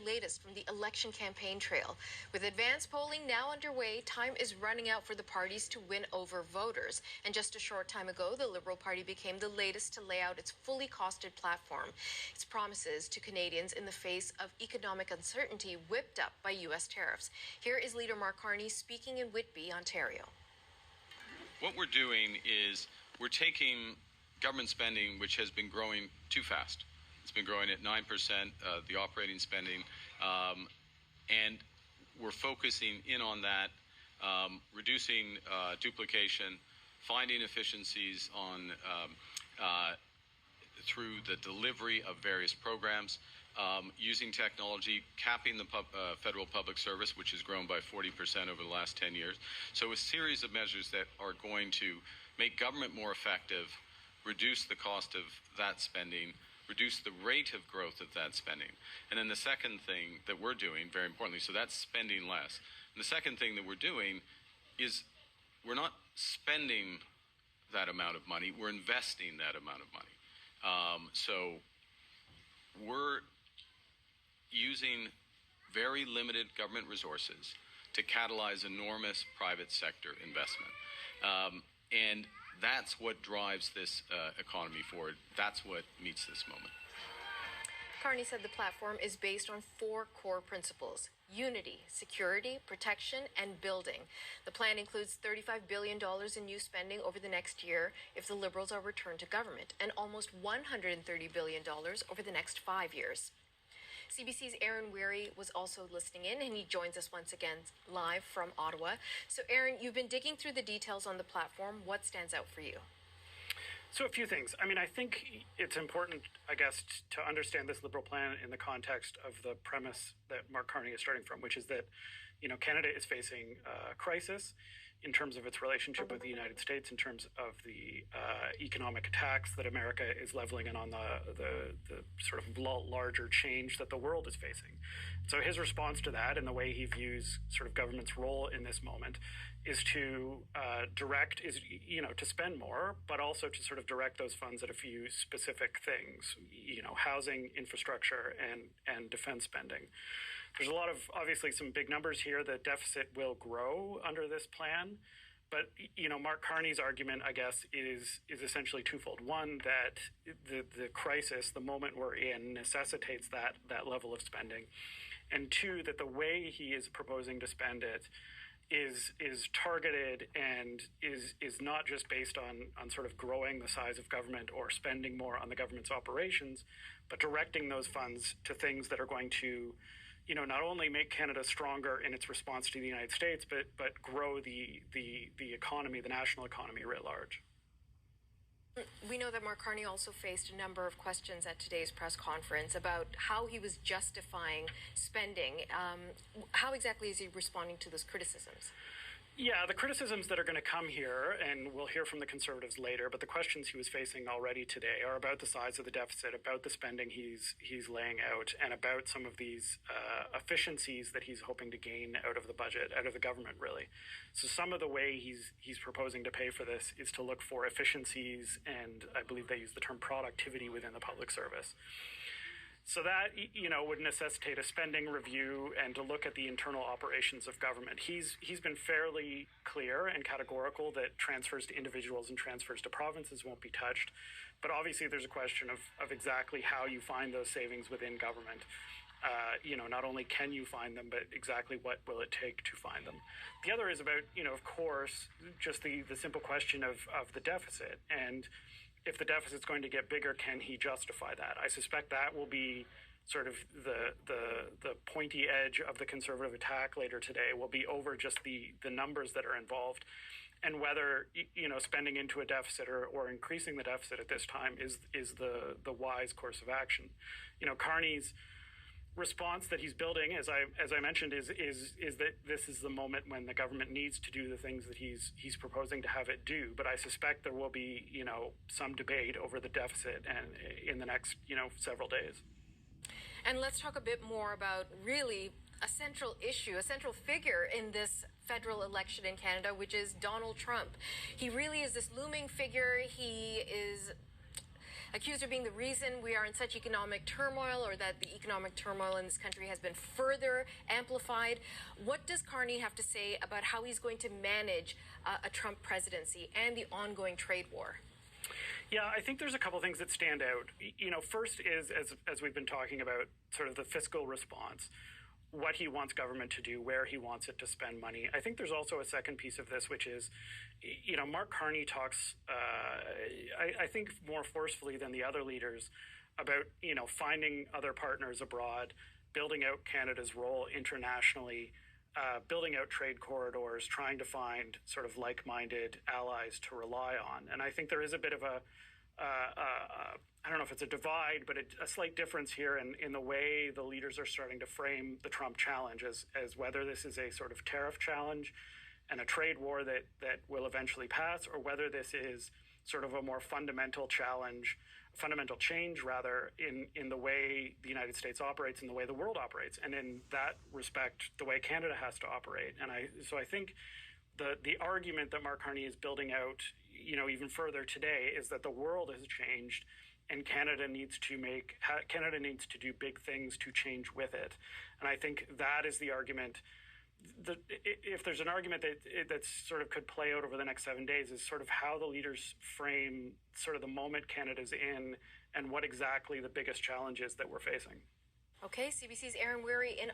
Latest from the election campaign trail. With advanced polling now underway, time is running out for the parties to win over voters. And just a short time ago, the Liberal Party became the latest to lay out its fully costed platform. Its promises to Canadians in the face of economic uncertainty whipped up by U.S. tariffs. Here is Leader Mark Carney speaking in Whitby, Ontario. What we're doing is we're taking government spending, which has been growing too fast. It's been growing at 9%, the operating spending, and we're focusing in on that, reducing duplication, finding efficiencies on through the delivery of various programs, using technology, capping the federal public service, which has grown by 40% over the last 10 years. So a series of measures that are going to make government more effective, reduce the cost of that spending, reduce the rate of growth of that spending. And then the second thing that we're doing, very importantly, so that's spending less. And the second thing that we're doing is we're not spending that amount of money, we're investing that amount of money. So we're using very limited government resources to catalyze enormous private sector investment. And that's what drives this economy forward. That's what meets this moment. Carney said the platform is based on 4 core principles: unity, security, protection, and building. The plan includes $35 billion in new spending over the next year if the Liberals are returned to government, and almost $130 billion over the next 5 years. CBC's Aaron Weary was also listening in, and he joins us once again live from Ottawa. So, Aaron, you've been digging through the details on the platform. What stands out for you? So a few things. I mean, I think it's important, I guess, to understand this Liberal plan in the context of the premise that Mark Carney is starting from, which is that, Canada is facing a crisis in terms of its relationship with the United States, in terms of the economic attacks that America is leveling in on the sort of larger change that the world is facing. So his response to that, and the way he views sort of government's role in this moment, is to to spend more, but also to sort of direct those funds at a few specific things, housing, infrastructure, and defense spending. There's a lot of, obviously, some big numbers here. The deficit will grow under this plan. But, Mark Carney's argument, I guess, is essentially twofold. One, that the crisis, the moment we're in, necessitates that level of spending. And two, that the way he is proposing to spend it is targeted and is not just based on sort of growing the size of government or spending more on the government's operations, but directing those funds to things that are going to not only make Canada stronger in its response to the United States, but grow the economy, the national economy writ large. We know that Mark Carney also faced a number of questions at today's press conference about how he was justifying spending. How exactly is he responding to those criticisms? Yeah, the criticisms that are going to come here, and we'll hear from the Conservatives later, but the questions he was facing already today are about the size of the deficit, about the spending he's laying out, and about some of these efficiencies that he's hoping to gain out of the budget, out of the government, really. So some of the way he's proposing to pay for this is to look for efficiencies, and I believe they use the term productivity within the public service. So that, would necessitate a spending review and to look at the internal operations of government. He's been fairly clear and categorical that transfers to individuals and transfers to provinces won't be touched. But obviously there's a question of exactly how you find those savings within government. Not only can you find them, but exactly what will it take to find them. The other is about, of course, just the simple question of the deficit. And if the deficit's going to get bigger, can he justify that? I suspect that will be sort of the pointy edge of the Conservative attack later today, will be over just the numbers that are involved, and whether spending into a deficit or increasing the deficit at this time is the wise course of action. Carney's response that he's building, as I mentioned, is that this is the moment when the government needs to do the things that he's proposing to have it do. But I suspect there will be some debate over the deficit and in the next several days. And let's talk a bit more about really a central issue, a central figure in this federal election in Canada, which is Donald Trump. He really is this looming figure. He is accused of being the reason we are in such economic turmoil, or that the economic turmoil in this country has been further amplified. What does Carney have to say about how he's going to manage a Trump presidency and the ongoing trade war? Yeah, I think there's a couple things that stand out. First is, as we've been talking about, sort of the fiscal response, what he wants government to do, where he wants it to spend money. I think there's also a second piece of this, which is, Mark Carney talks, I think, more forcefully than the other leaders about, finding other partners abroad, building out Canada's role internationally, building out trade corridors, trying to find sort of like-minded allies to rely on. And I think there is a bit of I don't know if it's a divide, but a slight difference here in the way the leaders are starting to frame the Trump challenge as whether this is a sort of tariff challenge and a trade war that will eventually pass, or whether this is sort of a more fundamental change rather, in the way the United States operates and the way the world operates, and in that respect, the way Canada has to operate. And so I think the argument that Mark Carney is building out, even further today, is that the world has changed, and Canada needs to do big things to change with it. And I think that is the argument. If there's an argument that sort of could play out over the next 7 days, is sort of how the leaders frame sort of the moment Canada's in and what exactly the biggest challenge is that we're facing. Okay, CBC's Aaron Weary in